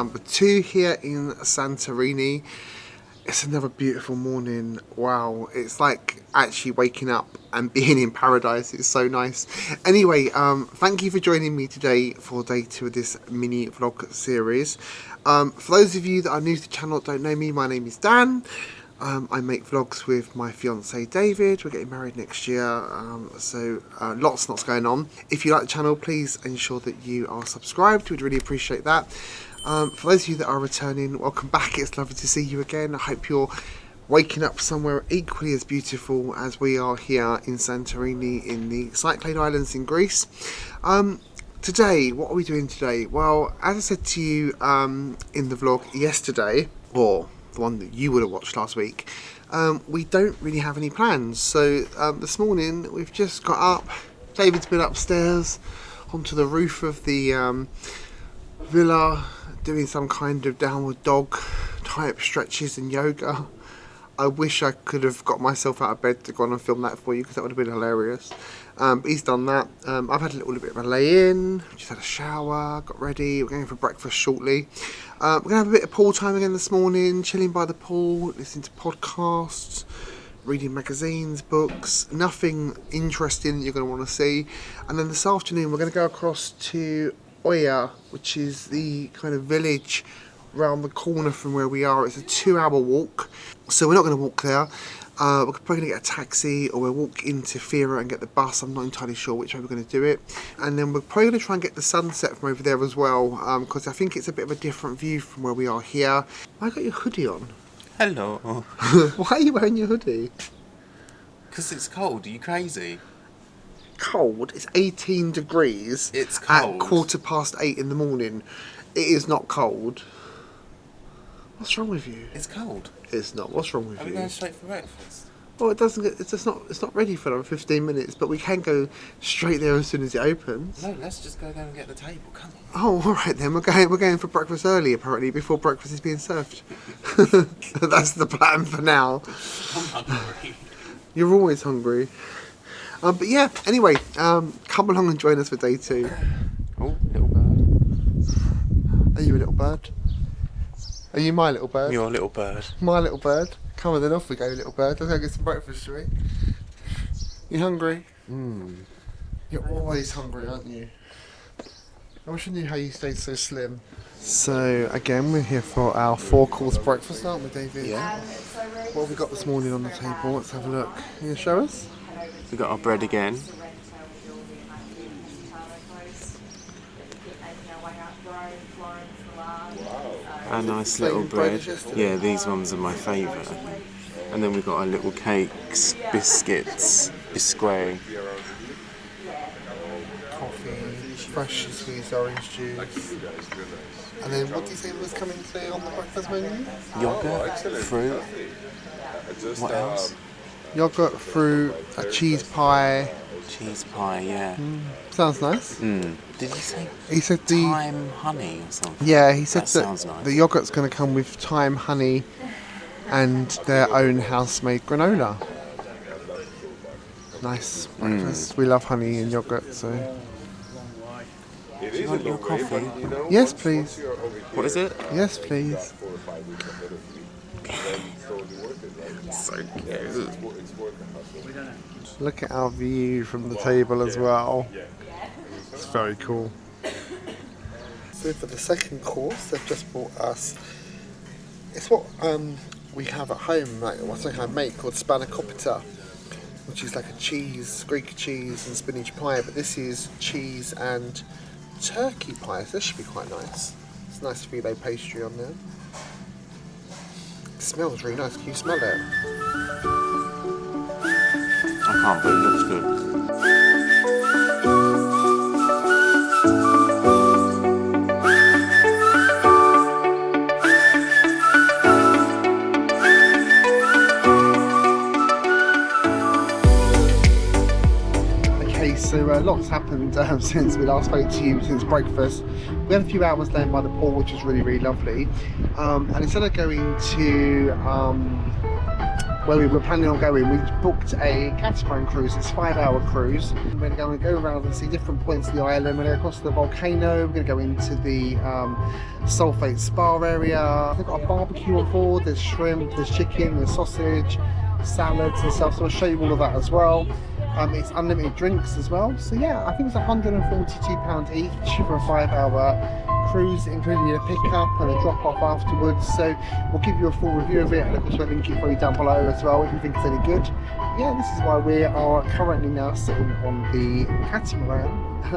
number 2 here in Santorini. It's another beautiful morning. Wow, it's like actually waking up and being in paradise. It's so nice. Anyway, thank you for joining me today for day 2 of this mini vlog series. For those of you that are new to the channel that don't know me, my name is Dan. I make vlogs with my fiance David. We're getting married next year, so lots going on. If you like the channel, please ensure that you are subscribed. We'd really appreciate that. For those of you that are returning, welcome back. It's lovely to see you again. I hope you're waking up somewhere equally as beautiful as we are here in Santorini in the Cyclade Islands in Greece. Today, what are we doing today? Well, as I said to you in the vlog yesterday, or the one that you would have watched last week, we don't really have any plans. So this morning we've just got up. David's been upstairs onto the roof of the villa doing some kind of downward dog type stretches and yoga. I wish I could have got myself out of bed to go on and film that for you, because that would have been hilarious. But he's done that. I've had a little bit of a lay in, just had a shower, got ready. We're going for breakfast shortly. We're going to have a bit of pool time again this morning, chilling by the pool, listening to podcasts, reading magazines, books, nothing interesting that you're going to want to see. And then this afternoon we're going to go across to Oia, which is the kind of village round the corner from where we are. It's a 2-hour walk, so we're not going to walk there. We're probably going to get a taxi, or we'll walk into Thira and get the bus. I'm not entirely sure which way we're going to do it. And then we're probably going to try and get the sunset from over there as well, because I think it's a bit of a different view from where we are here. Why got your hoodie on? Hello. Why are you wearing your hoodie? Because it's cold. Are you crazy? Cold? It's 18 degrees. It's cold. At 8:15 in the morning. It is not cold. What's wrong with you? It's cold. It's not. What's wrong with you? Are we going straight for breakfast? Well, it doesn't get. It's not ready for another 15 minutes. But we can go straight there as soon as it opens. No, let's just go there and get the table. Come on. Oh, all right then. We're going for breakfast early, apparently, before breakfast is being served. That's the plan for now. I'm hungry. You're always hungry. But yeah. Anyway, come along and join us for day 2. Oh, little bird. Are you a little bird? Are you my little bird? You're a little bird. My little bird. Come on then, off we go, little bird. Let's go get some breakfast, shall we? You hungry? You're always hungry, aren't you? I wish I knew how you stayed so slim. So, again, we're here for our 4-course breakfast, aren't we, David? Yeah. What have we got this morning on the table? Let's have a look. Can you show us? We got our bread again. A nice little bread. Yeah, these ones are my favourite. And then we've got our little cakes, biscuits, biscuit. Coffee, fresh squeezed orange juice. And then what do you say was coming today on the breakfast menu? Yogurt, fruit. What else? Yogurt, fruit, a cheese pie. Cheese pie, yeah. Sounds nice. Did you say? He said thyme honey or something? Yeah, he said that sounds nice. the yogurt's going to come with thyme, honey, and their own house-made granola. Nice breakfast. We love honey and yogurt, so. Do you want your coffee? Yes, please. What is it? Yes, please. So cute. Look at our view from the table as well. It's very cool. So for the second course, they've just brought us. It's what we have at home, like what I make, called spanakopita, which is like a cheese, Greek cheese and spinach pie. But this is cheese and turkey pie. So this should be quite nice. It's a nice filet pastry on there. It smells really nice. Can you smell it? I can't, but it looks good. Okay, so lots happened since we last spoke to you, since breakfast. We had a few hours laying by the pool, which was really lovely. And instead of going to where we were planning on going. We booked a Catamaran cruise. It's a 5-hour cruise. We're going to go around and see different points of the island. We're going to go across the volcano. We're going to go into the sulfate spa area. They've got a barbecue on board. There's shrimp, there's chicken, there's sausage, salads and stuff. So I'll show you all of that as well. It's unlimited drinks as well. So yeah, I think it's £142 each for a 5-hour cruise, including a pickup and a drop-off afterwards. So we'll give you a full review of it, and of course we'll link it for you down below as well if you think it's any good. Yeah, this is why we are currently now sitting on the Catamaran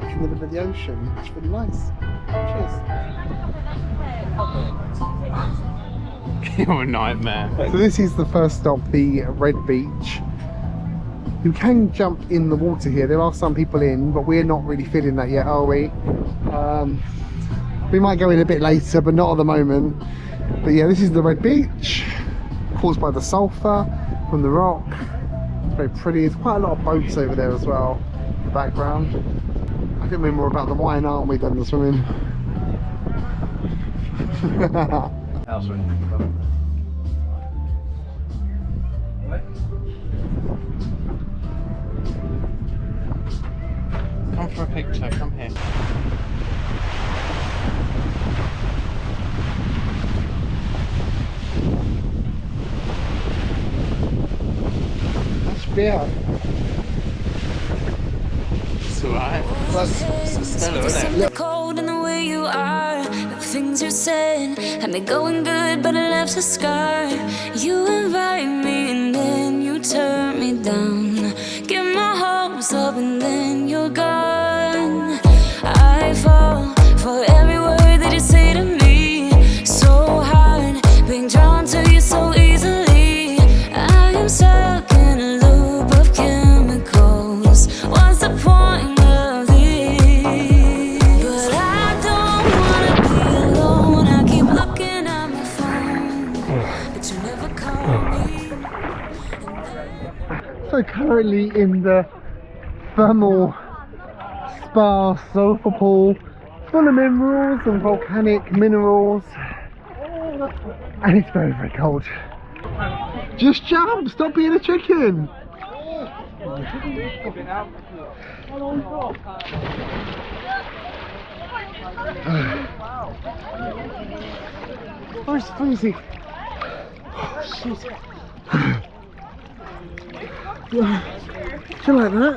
in the middle of the ocean. It's really nice. Cheers. You're a nightmare. So this is the first stop, the Red Beach. You can jump in the water here. There are some people in, but we're not really feeling that yet, are we? We might go in a bit later, but not at the moment. But yeah, this is the Red Beach, caused by the sulphur from the rock. It's very pretty. There's quite a lot of boats over there as well in the background. I think we're more about the wine, aren't we, than the swimming? Come for a picture, come here. That's beer. It's alright. It's stellar, isn't it? Cold in the way you are, the things you said had me going good, but it left a scar. You invite me and then you turn me down. Get my hopes up and then you're gone. I fall for every word that you say to me. So hard, being drawn to you so easily. I am stuck in a loop of chemicals. What's the point of this? But I don't wanna be alone. I keep looking at my phone, but you never call me. So currently in the thermal spa sulfur pool, full of minerals and volcanic minerals, and it's very, very cold. Just jump, stop being a chicken. Oh, it's freezing. Oh, shit. Do you like that?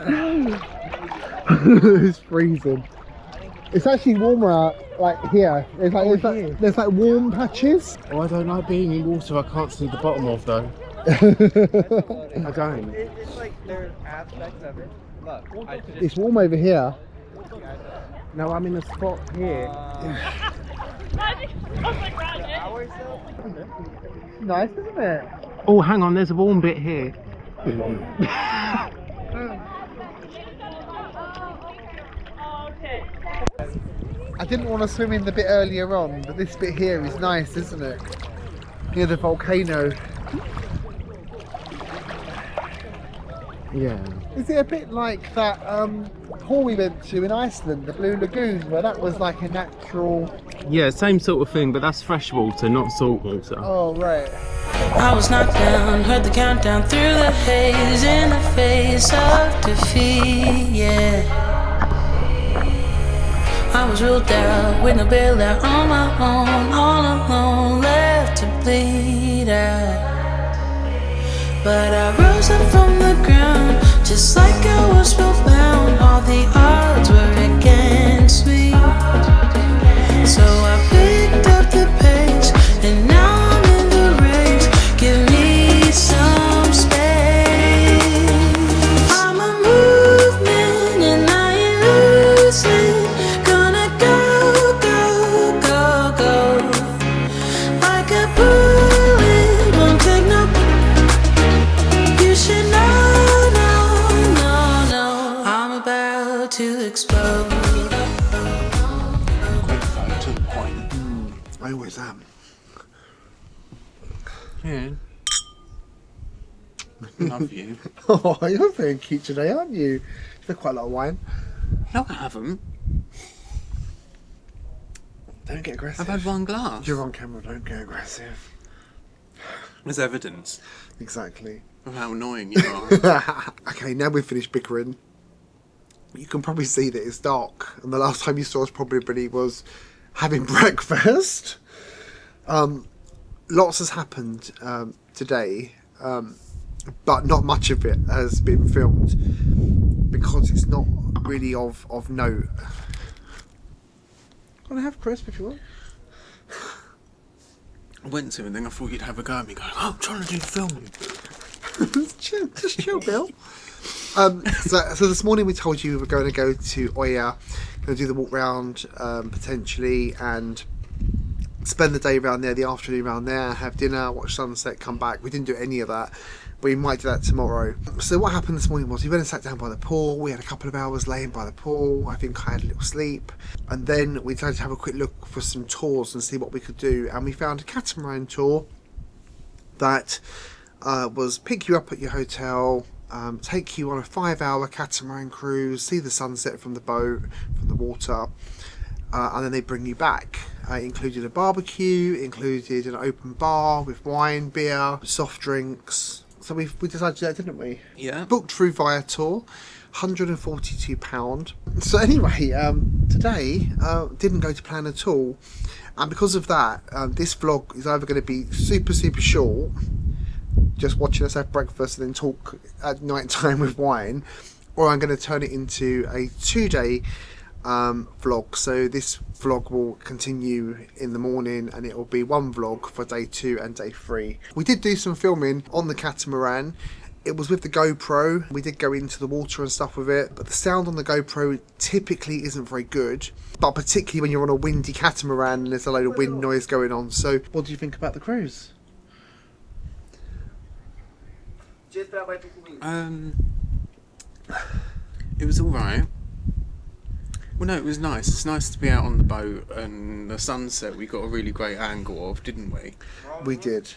It's freezing. It's actually warmer out, like here. There's like warm patches. Oh, I don't like being in water I can't see the bottom of though. I don't. It's like there's aspects of it. Look, It's warm over here. No, I'm in a spot here. Nice, isn't it? Oh, hang on, there's a warm bit here. I didn't want to swim in the bit earlier on, but this bit here is nice, isn't it? Near the volcano. Yeah. Is it a bit like that pool we went to in Iceland, the Blue Lagoon, where that was like a natural... Yeah, same sort of thing, but that's fresh water, not salt water. Oh, right. I was knocked down, heard the countdown through the haze in the face of defeat, yeah. I was ruled out with no bailout on my own, all alone, left to bleed out. But I rose up from the ground, just like I was spellbound. All the odds were against me. So I picked up the pace, and now I'm in the race. Give me some space. I'm a movement, and I ain't losing. Gonna go, go, go, go. Like a bullet, won't take no. You should know, no, no, no. I'm about to explode. I always am. Yeah. Love you. Oh, you're very cute today, aren't you? You've had quite a lot of wine. No, I haven't. Don't get aggressive. I've had one glass. You're on camera, don't get aggressive. There's evidence Exactly. of how annoying you are. Okay, now we've finished bickering. You can probably see that it's dark, and the last time you saw us probably was having breakfast. Lots has happened today, but not much of it has been filmed because it's not really of note. Want to have crisp if you want? I went to and then I thought you'd have a go at me going, oh, I'm trying to do the filming. Just chill, Bill. So this morning we told you we were going to go to Oya, going to do the walk round potentially, and spend the day around there, the afternoon around there, have dinner, watch sunset, come back. We didn't do any of that. We might do that tomorrow. So what happened this morning was we went and sat down by the pool. We had a couple of hours laying by the pool. I think I had a little sleep. And then we decided to have a quick look for some tours and see what we could do. And we found a catamaran tour that was pick you up at your hotel, take you on a 5-hour catamaran cruise, see the sunset from the boat, from the water, and then they bring you back. It included a barbecue, included an open bar with wine, beer, soft drinks. So we decided to do that, didn't we? Yeah. Booked through Viator, £142. So anyway, today didn't go to plan at all. And because of that, this vlog is either going to be super short, just watching us have breakfast and then talk at night time with wine, or I'm going to turn it into a 2-day vlog. So this vlog will continue in the morning and it will be one vlog for day 2 and day 3. We did do some filming on the catamaran. It was with the GoPro. We did go into the water and stuff with it, but the sound on the GoPro typically isn't very good, but particularly when you're on a windy catamaran and there's a load of wind noise going on. So what do you think about the cruise? It was alright. Well, no, it was nice. It's nice to be out on the boat, and the sunset we got a really great angle of, didn't we? We did.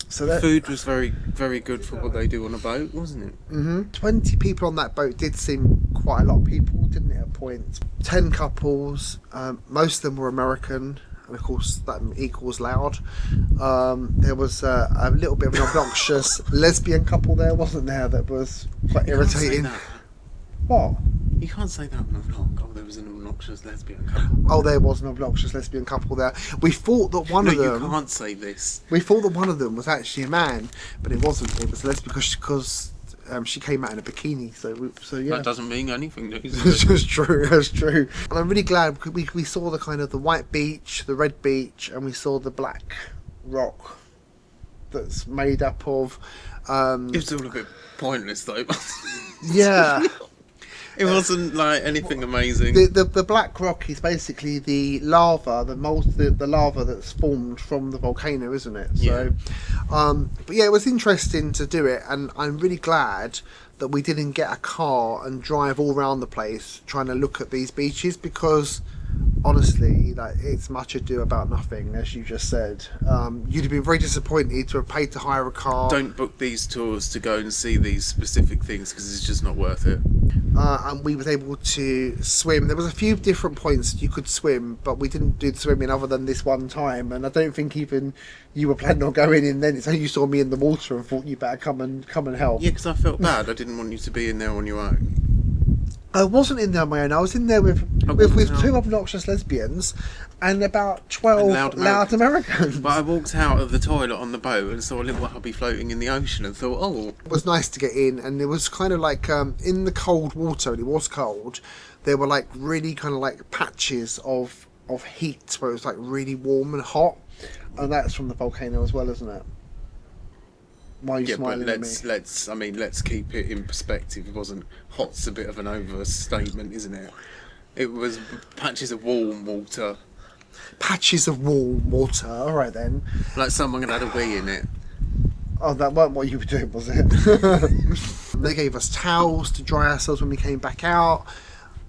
So The food was very good for what they do on a boat, wasn't it? 20 people on that boat did seem quite a lot of people, didn't it, at points? 10 couples, most of them were American, and of course that equals loud. There was a little bit of an obnoxious lesbian couple there, wasn't there, that was quite irritating. What? You can't say that on a vlog. Oh, there was an obnoxious lesbian couple. Oh, there was an obnoxious lesbian couple there. We thought that one of them... you can't say this. We thought that one of them was actually a man, but it wasn't. It was a lesbian because she came out in a bikini. So yeah. That doesn't mean anything, does it? That's true. That's true. And I'm really glad we saw the kind of the white beach, the red beach, and we saw the black rock that's made up of. It was all a bit pointless, though. Yeah. It wasn't like anything amazing. The black rock is basically the lava, the lava that's formed from the volcano, isn't it? So, but yeah, it was interesting to do it, and I'm really glad that we didn't get a car and drive all around the place trying to look at these beaches, because honestly, like, it's much ado about nothing, as you just said. You'd have been very disappointed to have paid to hire a car. Don't book these tours to go and see these specific things, because it's just not worth it. And we was able to swim. There was a few different points you could swim, but we didn't do the swimming other than this one time, and I don't think even you were planning on going in then. It's only you saw me in the water and thought you better come and help. Yeah, because I felt bad. I didn't want you to be in there on your own. I wasn't in there on my own. I was in there with 2 obnoxious lesbians and about 12 loud Americans. But I walked out of the toilet on the boat and saw a little hubby floating in the ocean and thought, oh. It was nice to get in, and it was kind of like in the cold water, and it was cold, there were like really kind of like patches of heat where it was like really warm and hot, and that's from the volcano as well, isn't it? Why are you smiling at me? Let's keep it in perspective. It wasn't hot's a bit of an overstatement, isn't it? It was patches of warm water. Patches of warm water, alright then. Like someone had a wee in it. Oh, that wasn't what you were doing, was it? They gave us towels to dry ourselves when we came back out.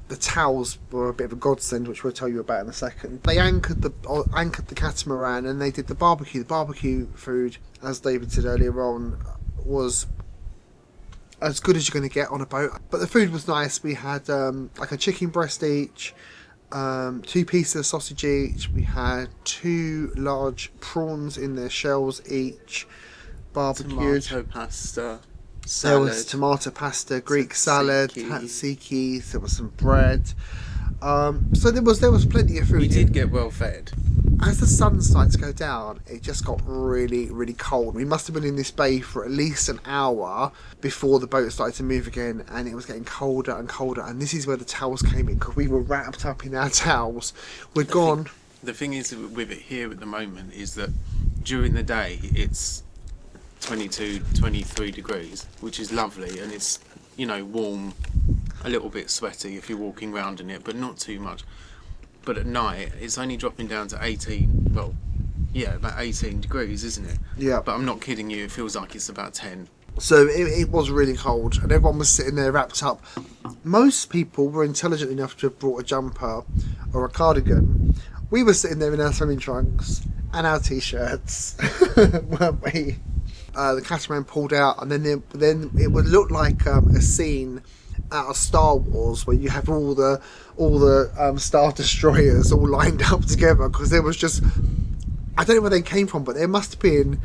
The towels were a bit of a godsend, which we'll tell you about in a second. They anchored the catamaran, and they did the barbecue. The barbecue food, as David said earlier on, was as good as you're going to get on a boat. But the food was nice. We had like a chicken breast each, 2 pieces of sausage each. We had 2 large prawns in their shells each, barbecued. Tomato pasta, There salad. was tomato pasta, Greek salad, Tzatziki. tzatziki. There was some bread. So there was plenty of food. We did get well fed. As the sun started to go down, it just got really, really cold. We must have been in this bay for at least an hour before the boat started to move again, and it was getting colder and colder. And this is where the towels came in, because we were wrapped up in our towels. We'd gone. The thing is with it here at the moment is that during the day it's 22, 23 degrees, which is lovely, and it's, you know, warm, a little bit sweaty if you're walking around in it, but not too much. But at night it's only dropping down to 18, well, yeah, about 18 degrees, isn't it? Yeah. But I'm not kidding you, it feels like it's about 10. So it was really cold, and everyone was sitting there wrapped up. Most people were intelligent enough to have brought a jumper or a cardigan. We were sitting there in our swimming trunks and our t-shirts, weren't we? The catamaran pulled out, and then it would look like a scene out of Star Wars, where you have all the Star Destroyers all lined up together, because there was just, I don't know where they came from, but there must have been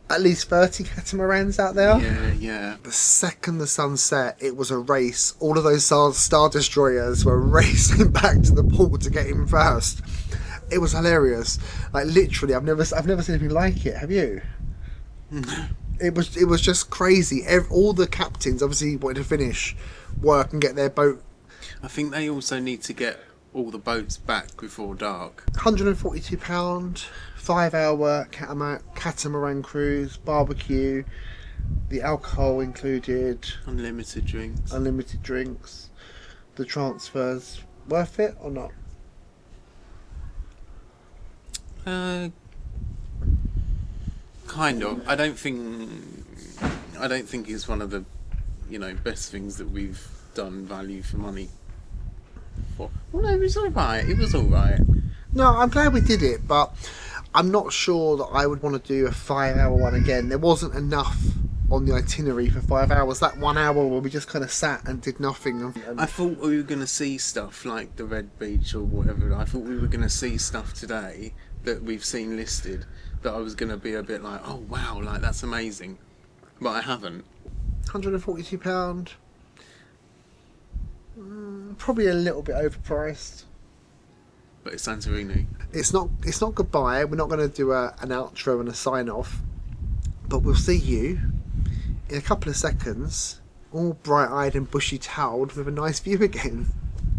at least 30 catamarans out there. Yeah. The second the sun set, it was a race. All of those Star Destroyers were racing back to the pool to get in first. It was hilarious. Like, literally, I've never seen anything like it. Have you? It was just crazy. All the captains obviously wanted to finish work and get their boat. I think they also need to get all the boats back before dark. £142, 5-hour catamaran cruise, barbecue, the alcohol included, Unlimited drinks. The transfers, worth it or not? Kind of. I don't think it's one of the, you know, best things that we've done value for money for. Well, no, it was alright. No, I'm glad we did it, but I'm not sure that I would want to do a 5-hour one again. There wasn't enough on the itinerary for 5 hours. That 1 hour where we just kind of sat and did nothing. And I thought we were going to see stuff like the Red Beach or whatever. I thought we were going to see stuff today that we've seen listed, that I was going to be a bit like, oh wow, like that's amazing. But I haven't. £142. Probably a little bit overpriced. But it's Santorini. It's not goodbye. We're not going to do an outro and a sign off, but we'll see you in a couple of seconds, all bright eyed and bushy toweled with a nice view again.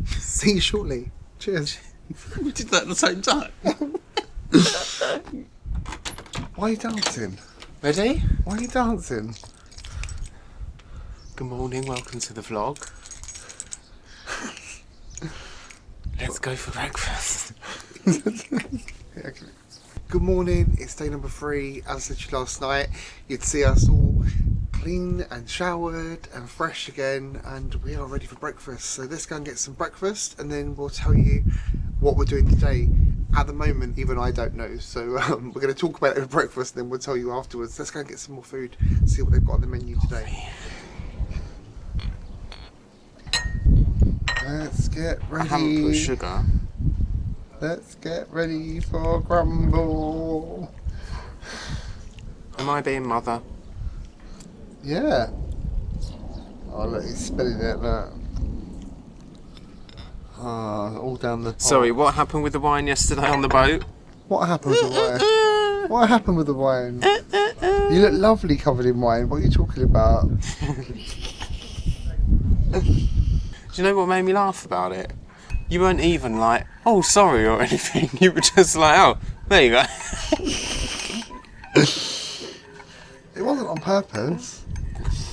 See you shortly. Cheers. We did that at the same time. Why are you dancing? Ready? Why are you dancing? Good morning, welcome to the vlog. Let's go for breakfast. Good morning, it's day number 3. As I said to you last night, you'd see us all clean and showered and fresh again, and we are ready for breakfast. So let's go and get some breakfast, and then we'll tell you what we're doing today. At the moment, even I don't know, so we're going to talk about it at breakfast, and then we'll tell you afterwards. Let's go and get some more food, see what they've got on the menu today. Let's get ready. I haven't put sugar. Let's get ready for grumble. Am I being mother? Yeah. Oh look, he's spilling it, look. All down the top. Sorry, what happened with the wine yesterday on the boat? What happened with the wine? What happened with the wine? You look lovely covered in wine. What are you talking about? Do you know what made me laugh about it? You weren't even like, oh, sorry, or anything. You were just like, oh, there you go. It wasn't on purpose.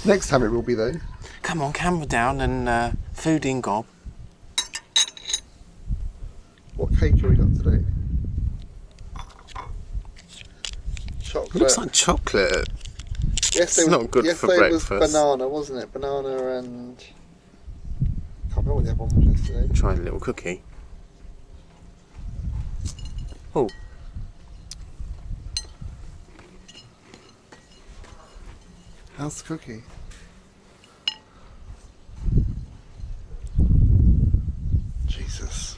Next time it will be though. Come on, camera down and food in gob. What cake have we got today? Chocolate. It looks like chocolate. Yesterday It's not good for yesterday breakfast. was banana, wasn't it? Banana and... Can't remember what the other one was yesterday. Try a little cookie. Oh. How's the cookie? Jesus.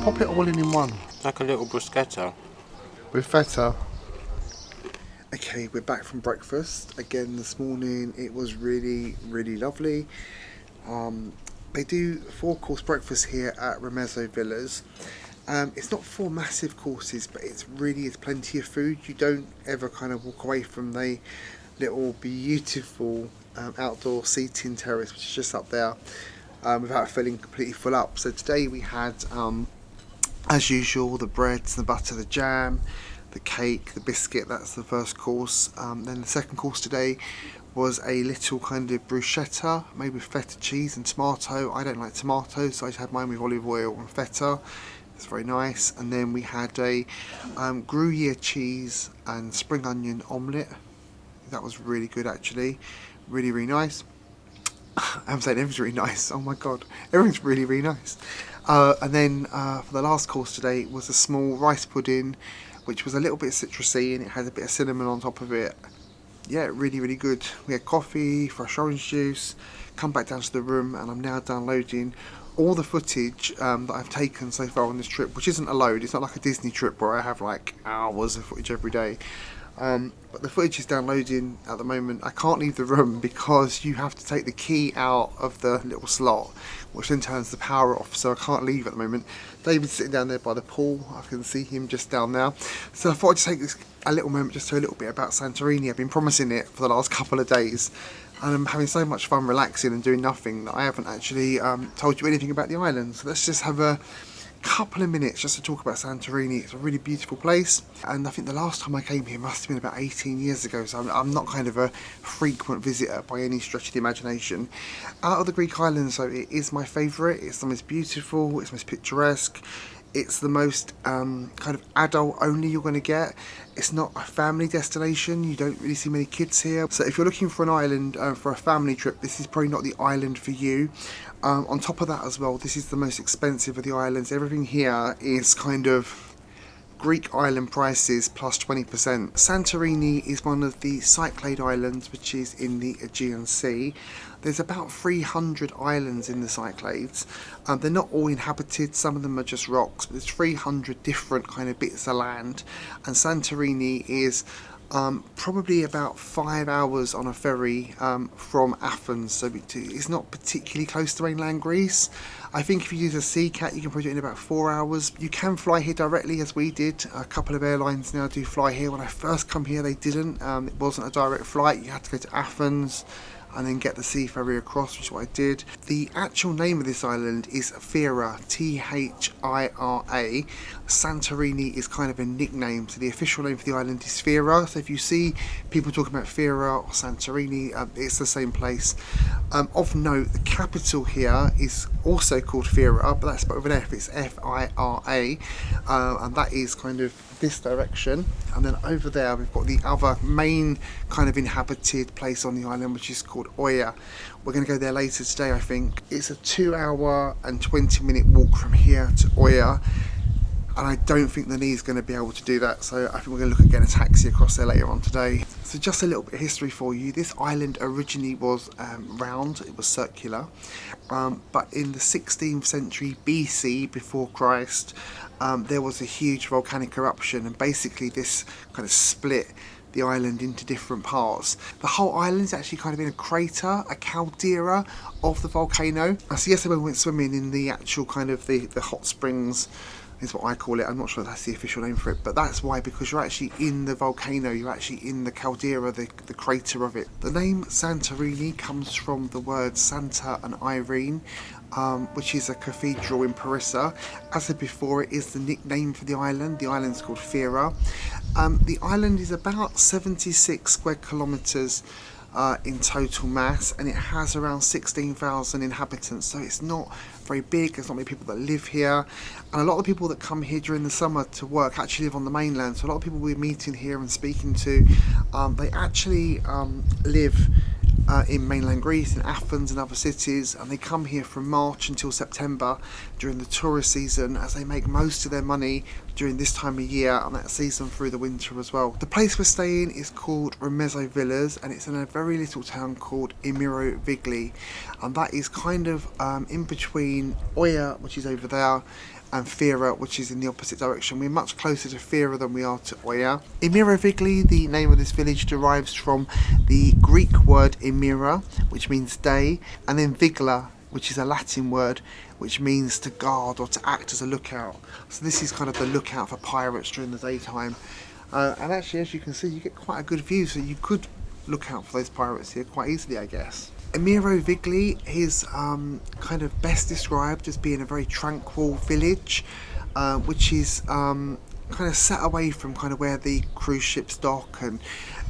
pop it all in one. Like a little bruschetta. With feta. Okay, we're back from breakfast. Again this morning, it was really, really lovely. They do 4-course breakfast here at Remezzo Villas. It's not 4 massive courses, but it's really is plenty of food. You don't ever kind of walk away from the little beautiful outdoor seating terrace, which is just up there, without feeling completely full up. So today we had, as usual, the breads, the butter, the jam, the cake, the biscuit. That's the first course. Then the second course today was a little kind of bruschetta made with feta cheese and tomato. I don't like tomatoes, so I just had mine with olive oil and feta. It's very nice. And then we had a Gruyere cheese and spring onion omelette. That was really good, actually. Really, really nice. I'm saying everything's really nice. Oh my god, everything's really, really nice. And then for the last course today was a small rice pudding, which was a little bit citrusy and it had a bit of cinnamon on top of it. Yeah, really, really good. We had coffee, fresh orange juice. Come back down to the room and I'm now downloading all the footage that I've taken so far on this trip, which isn't a load. It's not like a Disney trip where I have like hours of footage every day. But the footage is downloading at the moment. I can't leave the room because you have to take the key out of the little slot, which then turns the power off, so I can't leave at the moment. David's sitting down there by the pool. I can see him just down now. So I thought I'd just take this a little moment just to a little bit about Santorini. I've been promising it for the last couple of days and I'm having so much fun relaxing and doing nothing that I haven't actually told you anything about the island. So let's just have a couple of minutes just to talk about Santorini. It's a really beautiful place, and I think the last time I came here must have been about 18 years ago, so I'm not kind of a frequent visitor by any stretch of the imagination. Out of the Greek islands, though, it is my favourite. It's the most beautiful, it's most picturesque, it's the most kind of adult only you're going to get. It's not a family destination, you don't really see many kids here, so if you're looking for an island for a family trip, this is probably not the island for you. On top of that as well, this is the most expensive of the islands. Everything here is kind of Greek island prices plus 20%. Santorini is one of the Cyclade Islands, which is in the Aegean Sea. There's about 300 islands in the Cyclades. They're not all inhabited, some of them are just rocks, but there's 300 different kind of bits of land. And Santorini is probably about 5 hours on a ferry from Athens, so it's not particularly close to mainland Greece. I think if you use a Sea Cat, you can probably do it in about 4 hours. You can fly here directly, as we did. A couple of airlines now do fly here. When I first come here, they didn't. It wasn't a direct flight. You had to go to Athens and then get the sea ferry across, which is what I did. The actual name of this island is Thira, Thira. Santorini is kind of a nickname, so the official name for the island is Thira. So if you see people talking about Thira or Santorini, it's the same place. Of note, the capital here is also called Thira, but that's spelled with an F, it's F-I-R-A, and that is kind of this direction. And then over there we've got the other main kind of inhabited place on the island, which is called Oia. We're going to go there later today, I think. It's a 2-hour and 20-minute walk from here to Oia, and I don't think the knee's going to be able to do that, so I think we're going to look at getting a taxi across there later on today. So just a little bit of history for you. This island originally was round, it was circular, but in the 16th century BC, before Christ, there was a huge volcanic eruption, and basically this kind of split the island into different parts. The whole island's actually kind of in a crater, a caldera of the volcano. So yesterday we went swimming in the actual kind of the hot springs, is what I call it. I'm not sure that's the official name for it, but that's why, because you're actually in the volcano, you're actually in the caldera, the crater of it. The name Santorini comes from the words Santa and Irene, which is a cathedral in Parissa. As I said before, it is the nickname for the island. The island's called Thira. The island is about 76 square kilometres in total mass, and it has around 16,000 inhabitants, so it's not very big. There's not many people that live here, and a lot of the people that come here during the summer to work actually live on the mainland. So a lot of people we're meeting here and speaking to, they actually live in mainland Greece, in Athens and other cities, and they come here from March until September during the tourist season, as they make most of their money during this time of year and that season through the winter as well. The place we're staying is called Remezzo Villas, and it's in a very little town called Imerovigli, and that is kind of in between Oia, which is over there, and Thira, which is in the opposite direction. We're much closer to Thira than we are to Oia. Imerovigli, the name of this village, derives from the Greek word imera, which means day, and then vigla, which is a Latin word which means to guard or to act as a lookout. So this is kind of the lookout for pirates during the daytime. And actually, as you can see, you get quite a good view, so you could look out for those pirates here quite easily, I guess. Imerovigli is kind of best described as being a very tranquil village, which is kind of set away from kind of where the cruise ships dock, and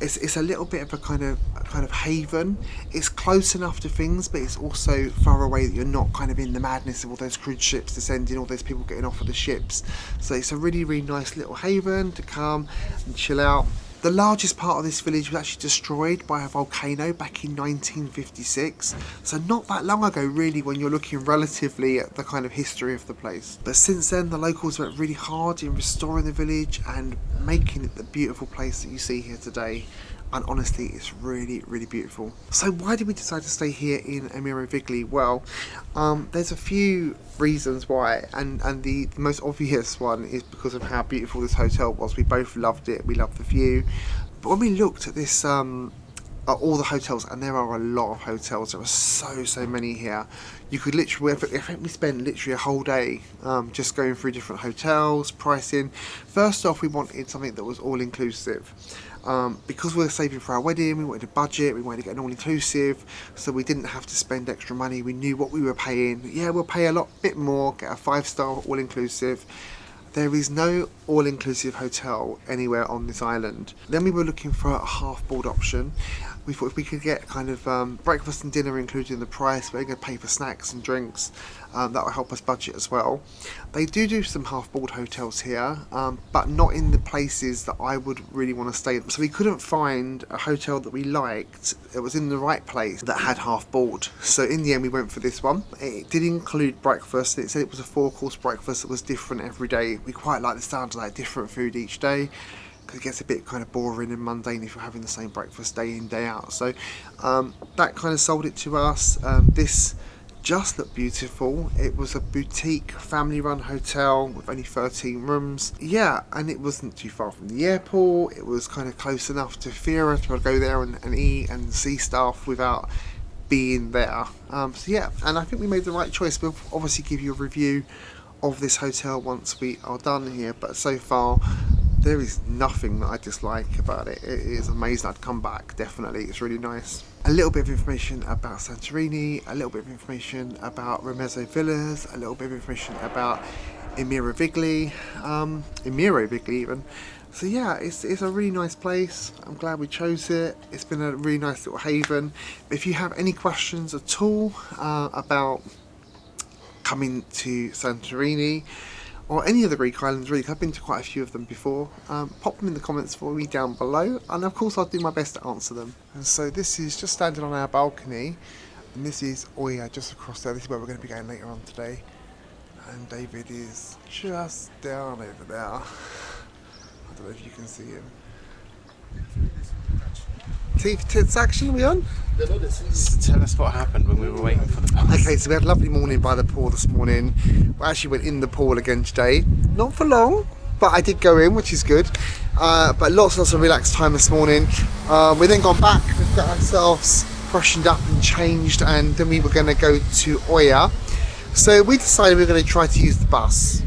it's a little bit of a kind of haven. It's close enough to things, but it's also far away that you're not kind of in the madness of all those cruise ships descending, all those people getting off of the ships. So it's a really, really nice little haven to come and chill out. The largest part of this village was actually destroyed by a volcano back in 1956, so not that long ago really when you're looking relatively at the kind of history of the place. But since then the locals worked really hard in restoring the village and making it the beautiful place that you see here today. And honestly, it's really, really beautiful. So why did we decide to stay here in Imerovigli? Well, there's a few reasons why, and the most obvious one is because of how beautiful this hotel was. We both loved it, we loved the view. But when we looked at this, at all the hotels, and there are a lot of hotels, there are so many here. You could literally, I think we spent literally a whole day just going through different hotels, pricing. First off, we wanted something that was all-inclusive. Because we were saving for our wedding, we wanted a budget, we wanted to get an all-inclusive, so we didn't have to spend extra money. We knew what we were paying. Yeah, we'll pay a bit more, get a 5-star all-inclusive. There is no all-inclusive hotel anywhere on this island. Then we were looking for a half-board option. We thought if we could get kind of breakfast and dinner included in the price, we're going to pay for snacks and drinks. That will help us budget as well. They do some half-board hotels here, but not in the places that I would really want to stay. So we couldn't find a hotel that we liked. It was in the right place that had half-board. So in the end, we went for this one. It did include breakfast. It said it was a 4-course breakfast that was different every day. We quite like the sound of that different food each day, because it gets a bit kind of boring and mundane if you're having the same breakfast day in, day out. So that kind of sold it to us. This just looked beautiful. It was a boutique family run hotel with only 13 rooms. Yeah, and it wasn't too far from the airport. It was kind of close enough to Thira to go there and eat and see stuff without being there. So yeah, and I think we made the right choice. We'll obviously give you a review of this hotel once we are done here, but so far there is nothing that I dislike about it. It is amazing. I'd come back, definitely. It's really nice. A little bit of information about Santorini, a little bit of information about Remezzo Villas, a little bit of information about Imerovigli, even. So yeah, it's a really nice place. I'm glad we chose it. It's been a really nice little haven. If you have any questions at all about coming to Santorini, or any of the Greek islands really, 'cause I've been to quite a few of them before, pop them in the comments for me down below, and of course I'll do my best to answer them. And so this is just standing on our balcony, and this is Oia just across there. This is where we're going to be going later on today, and David is just down over there. I don't know if you can see him. Teeth tits action, are we on? Tell us what happened when we were waiting for the bus. Okay, so we had a lovely morning by the pool this morning. We actually went in the pool again today. Not for long, but I did go in, which is good. But lots of relaxed time this morning. We then gone back, we've got ourselves freshened up and changed, and then we were going to go to Oia. So we decided we were going to try to use the bus,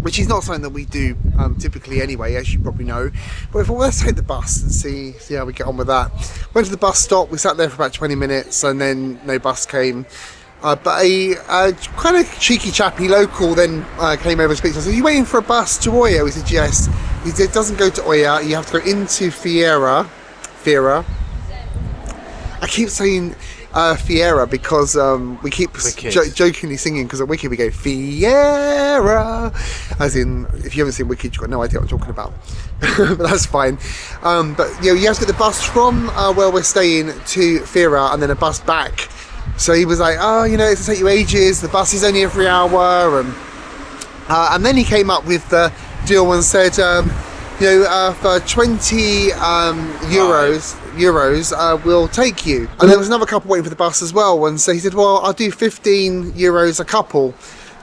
which is not something that we do typically anyway, as you probably know. But if let's take the bus and see how we get on with that. Went to the bus stop, we sat there for about 20 minutes and then no bus came. But a kind of cheeky chappy local then came over and spoke to us. Are you waiting for a bus to Oia? We said yes. He said it doesn't go to Oia, you have to go into Thira. I keep saying Thira because we keep jokingly singing, because at Wicked we go Thira, as in if you haven't seen Wicked you've got no idea what I'm talking about. But that's fine. But you have to get the bus from where we're staying to Thira and then a bus back. So he was like, oh, it's going to take you ages, the bus is only every hour, and then he came up with the deal and said for 20 euros we'll take you. And there was another couple waiting for the bus as well, and so he said, well, I'll do 15 euros a couple.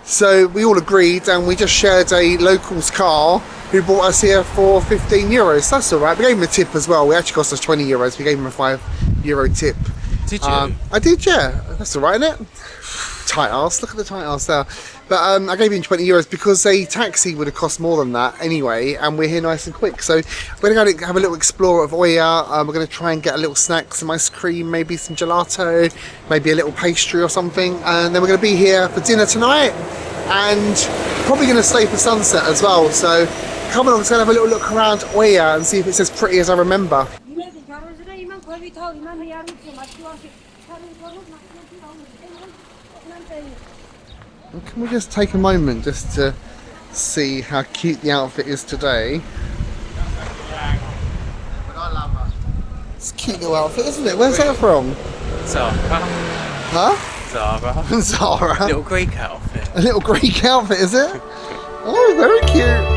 So we all agreed, and we just shared a local's car who brought us here for €15. That's all right. We gave him a tip as well. It actually cost us €20. We gave him a €5 tip. Did you? I did, yeah. That's all right, isn't it? Tight ass. Look at the tight ass there. But I gave him €20 because a taxi would have cost more than that anyway, and we're here nice and quick. So we're going to have a little explore of Oya. We're going to try and get a little snack, some ice cream, maybe some gelato, maybe a little pastry or something, and then we're going to be here for dinner tonight, and probably going to stay for sunset as well. So come along, let's go and have a little look around Oya and see if it's as pretty as I remember. Can we just take a moment just to see how cute the outfit is today? It's a cute little outfit, isn't it? Where's that from? Zara. Huh? Zara. Zara. Little Greek outfit. A little Greek outfit, is it? Oh, very cute.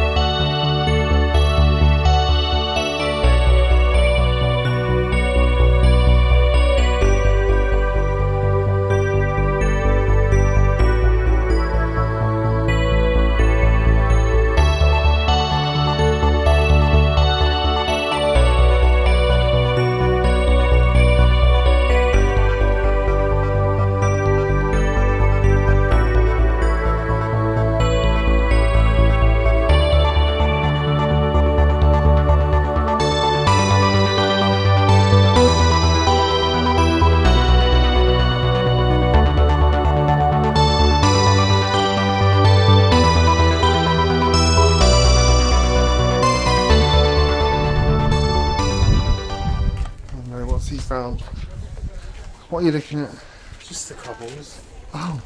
Found. What are you looking at? Just the cobbles. Oh.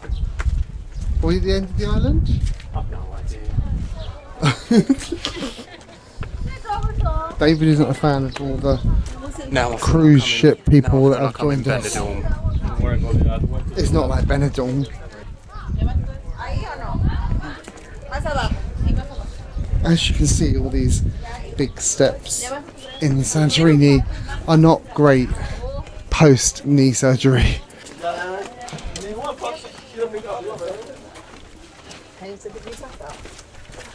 Are we at the end of the island? I've no idea. David isn't a fan of all the Now cruise ship people that have I'm joined us. Benidorm. It's not like Benidorm. As you can see, all these big steps in Santorini are not great post knee surgery.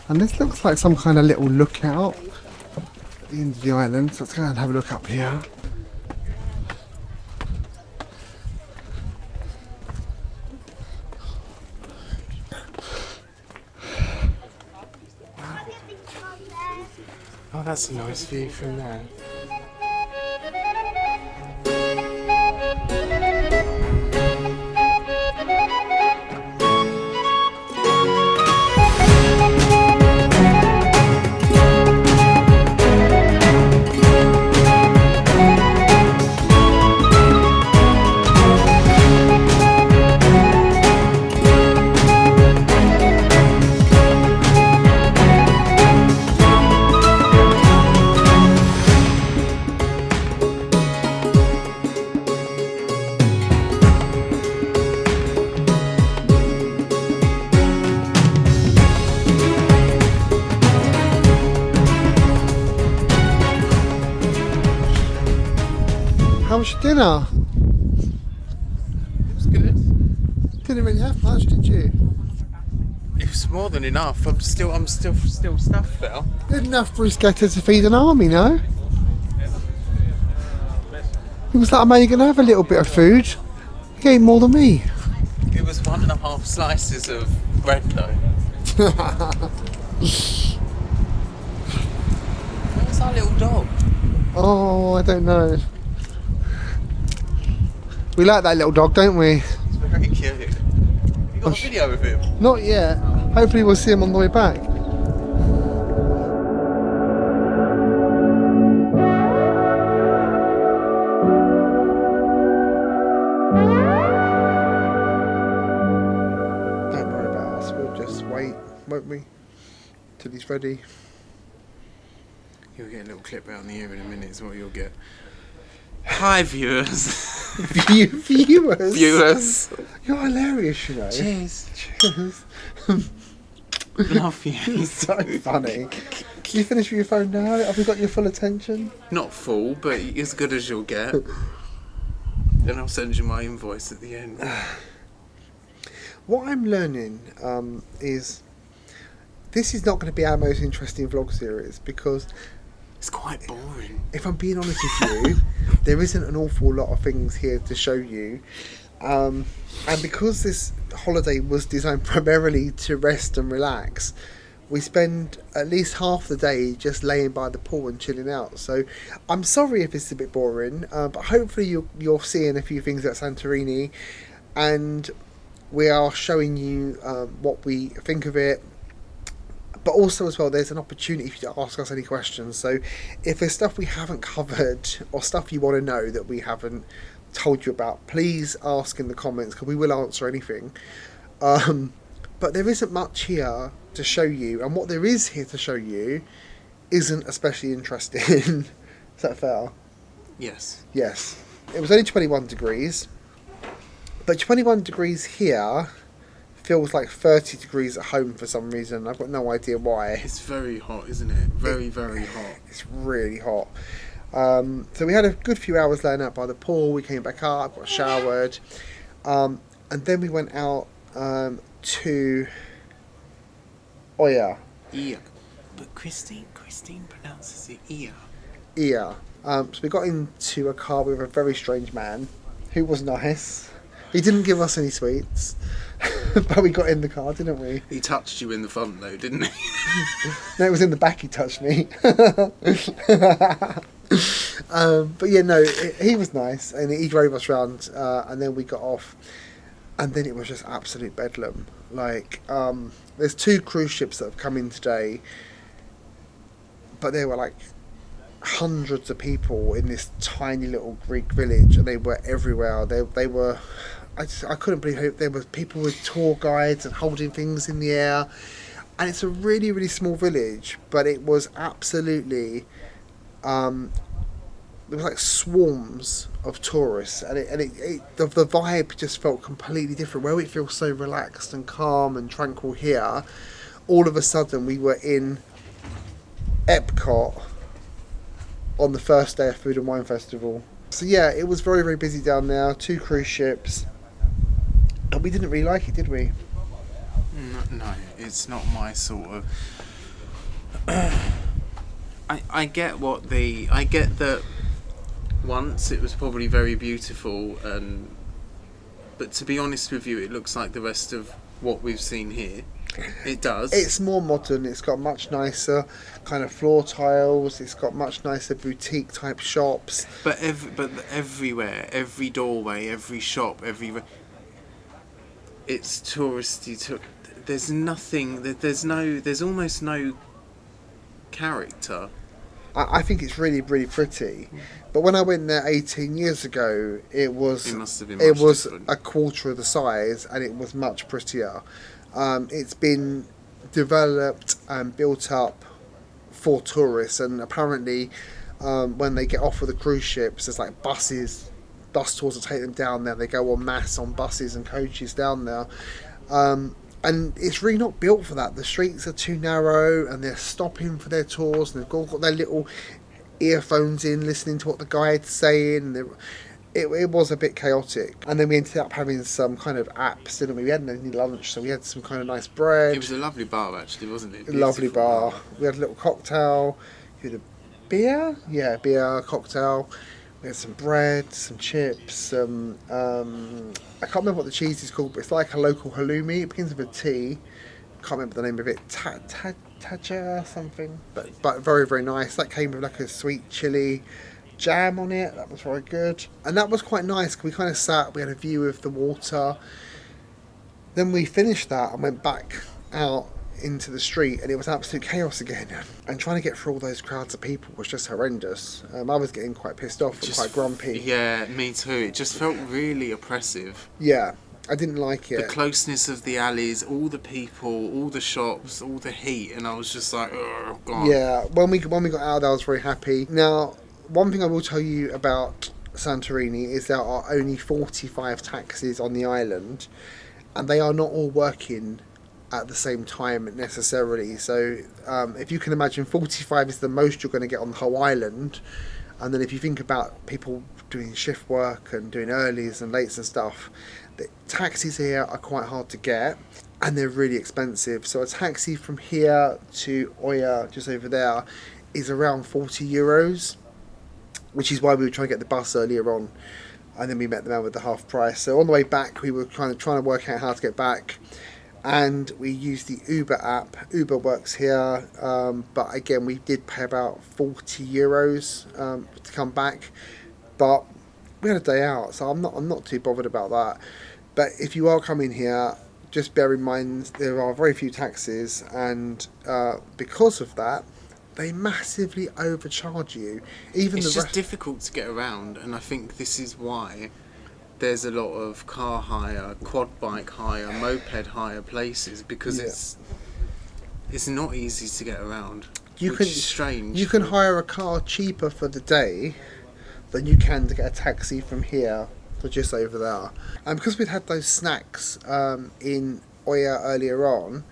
And this looks like some kind of little lookout at the end of the island, so let's go and have a look up here. Oh, that's a nice view from there. How was your dinner? It was good. Didn't really have much, did you? It was more than enough. I'm still stuffed now. Good enough bruschetta to feed an army, no? It was like, mate, you're going to have a little bit of food. You ate more than me. It was 1.5 slices of bread though. Where's our little dog? Oh, I don't know. We like that little dog, don't we? It's very cute. You got a video of him? Not yet. Hopefully we'll see him on the way back. Don't worry about us. We'll just wait, won't we? Till he's ready. You'll get a little clip out in the ear in a minute is what you'll get. Hi viewers. Viewers? Viewers. You're hilarious, you know. Cheers. Cheers. Love you. You're so funny. You finished with your phone now? Have we got your full attention? Not full, but as good as you'll get. Then I'll send you my invoice at the end. what I'm learning is this is not going to be our most interesting vlog series because It's quite boring. if I'm being honest with you, there isn't an awful lot of things here to show you. And because this holiday was designed primarily to rest and relax, we spend at least half the day just laying by the pool and chilling out. So I'm sorry if it's a bit boring, but hopefully you're seeing a few things at Santorini, and we are showing you what we think of it. But also as well, there's an opportunity for you to ask us any questions. So if there's stuff we haven't covered or stuff you want to know that we haven't told you about, please ask in the comments because we will answer anything. But there isn't much here to show you, and what there is here to show you isn't especially interesting. Is that fair? Yes. Yes. It was only 21 degrees, but 21 degrees here feels like 30 degrees at home for some reason. I've got no idea why. It's very hot, isn't it? Very, very hot. It's really hot. So we had a good few hours laying out by the pool. We came back up, got showered, and then we went out to Oya. Ia. But Christine pronounces it Ia. Yeah. So we got into a car with a very strange man who was nice. He didn't give us any sweets, but we got in the car, didn't we? He touched you in the front though, didn't he? No, it was in the back he touched me. But yeah, no, he was nice, and he drove us around, and then we got off, and then it was just absolute bedlam. Like, there's 2 cruise ships that have come in today, but there were like hundreds of people in this tiny little Greek village, and they were everywhere. They were, I couldn't believe how there were people with tour guides and holding things in the air, and it's a really, really small village, but it was absolutely, there was like swarms of tourists, and the vibe just felt completely different. Where it feels so relaxed and calm and tranquil here, all of a sudden we were in Epcot on the first day of Food and Wine Festival. So yeah, it was very, very busy down there. 2 cruise ships, and we didn't really like it, did we? No, it's not my sort of. I get that. Once it was probably very beautiful, but to be honest with you, it looks like the rest of what we've seen here. It does. It's more modern. It's got much nicer kind of floor tiles. It's got much nicer boutique type shops. But everywhere, every doorway, every shop, it's touristy. There's nothing. There's almost no character. I think it's really, really pretty. But when I went there 18 years ago, it was different. a quarter of the size, and it was much prettier. It's been developed and built up for tourists, and apparently when they get off of the cruise ships, there's like bus tours to take them down there. They go en masse on buses and coaches down there. And it's really not built for that. The streets are too narrow, and they're stopping for their tours, and they've all got their little earphones in, listening to what the guide's saying. It was a bit chaotic. And then we ended up having some kind of apps, didn't we? We hadn't any lunch, so we had some kind of nice bread. It was a lovely bar, actually, wasn't it? Lovely bar. We had a little cocktail. We had a beer? Yeah, beer, cocktail. We had some bread, some chips, some, I can't remember what the cheese is called, but it's like a local halloumi. It begins with a T. Can't remember the name of it. Taja something. But very, very nice. That came with like a sweet chili jam on it. That was very good. And that was quite nice because we kind of sat, we had a view of the water. Then we finished that and went back out into the street, and it was absolute chaos again, and trying to get through all those crowds of people was just horrendous. I was getting quite pissed off and quite grumpy. Yeah, me too. It just felt really oppressive. Yeah, I didn't like it. The closeness of the alleys, all the people, all the shops, all the heat, and I was just like, oh god. Yeah, when we got out, I was very happy. Now, one thing I will tell you about Santorini is there are only 45 taxis on the island, and they are not all working at the same time necessarily. So if you can imagine, 45 is the most you're going to get on the whole island, and then if you think about people doing shift work and doing earlies and lates and stuff, The taxis here are quite hard to get and they're really expensive. So a taxi from here to Oya, just over there, is around 40 euros, which is why we were trying to get the bus earlier on, and then we met the man with the half price. So on the way back, we were trying to work out how to get back, and we used the Uber app. Uber works here, but again, we did pay about 40 euros to come back, but we had a day out, so I'm not too bothered about that. But if you are coming here, just bear in mind there are very few taxis, and because of that, they massively overcharge you. It's just difficult to get around, and I think this is why there's a lot of car hire, quad bike hire, moped hire places, because it's not easy to get around. Which is strange. You can hire a car cheaper for the day than you can to get a taxi from here to just over there. And because we'd had those snacks in Oya earlier on,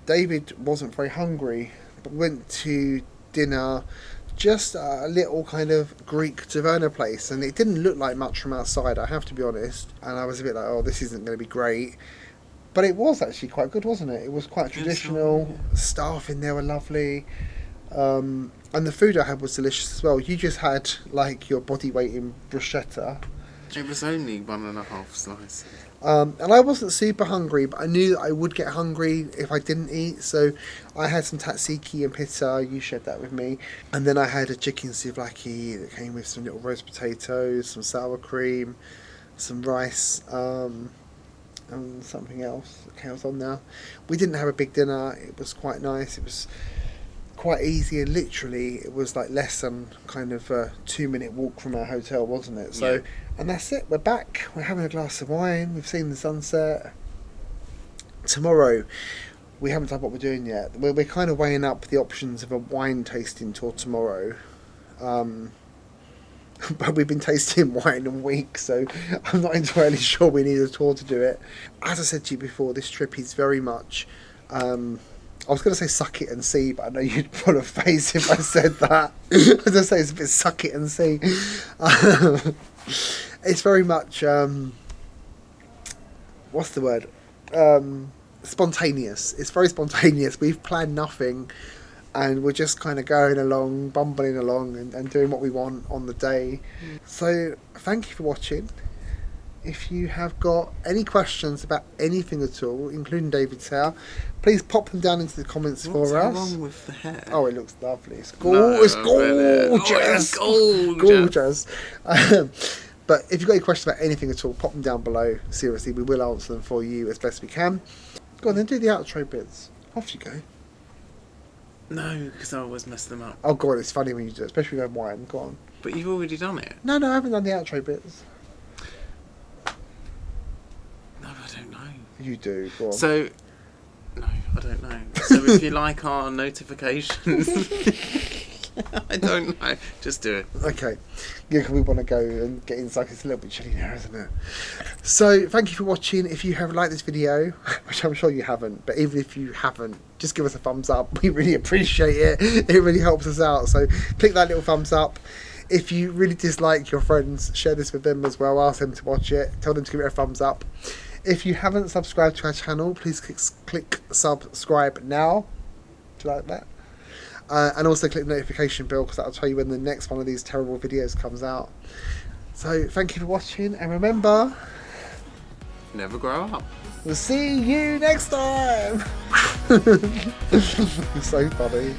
David wasn't very hungry, but went to dinner, just a little kind of Greek Taverna place, and it didn't look like much from outside, I have to be honest, and I was a bit like, oh, this isn't going to be great, but it was actually quite good, wasn't it? It was quite traditional. The staff in there were lovely, and the food I had was delicious as well. You just had like your body weight in bruschetta. It was only 1.5 slices. And I wasn't super hungry, but I knew that I would get hungry if I didn't eat. So I had some tzatziki and pita. You shared that with me. And then I had a chicken souvlaki that came with some little roast potatoes, some sour cream, some rice, and something else that was on there. We didn't have a big dinner. It was quite nice. It was quite easy, and literally it was like less than kind of a 2-minute walk from our hotel, wasn't it? So, yeah. And that's it, we're back, we're having a glass of wine, we've seen the sunset. Tomorrow, we haven't done what we're doing yet. We're kind of weighing up the options of a wine tasting tour tomorrow, but we've been tasting wine in weeks, so I'm not entirely sure we need a tour to do it. As I said to you before, this trip is very much I was going to say suck it and see, but I know you'd pull a face if I said that. I was going to say it's a bit suck it and see. It's very much, what's the word? Spontaneous. It's very spontaneous. We've planned nothing, and we're just kind of going along, bumbling along, and doing what we want on the day. So thank you for watching. If you have got any questions about anything at all, including David's hair, please pop them down into the comments for us. What's wrong with the hair? Oh, it looks lovely. It's gorgeous. Gorgeous. Gorgeous. But if you've got any questions about anything at all, pop them down below. Seriously, we will answer them for you as best we can. Go on then, do the outro bits. Off you go. No, because I always mess them up. Oh, God, it's funny when you do it, especially with wine. Go on. But you've already done it. No, I haven't done the outro bits. No, I don't know. You do. Go on. So, no, I don't know. So if you like our notifications, I don't know. Just do it. Okay. Yeah, 'cause we want to go and get inside. It's a little bit chilly now, isn't it? So, thank you for watching. If you have liked this video, which I'm sure you haven't, but even if you haven't, just give us a thumbs up. We really appreciate it. It really helps us out. So, click that little thumbs up. If you really dislike your friends, share this with them as well. Ask them to watch it. Tell them to give it a thumbs up. If you haven't subscribed to our channel, please click subscribe now. Do you like that? And also click the notification bell, because that'll tell you when the next one of these terrible videos comes out. So thank you for watching, and remember, never grow up. We'll see you next time. You're so funny.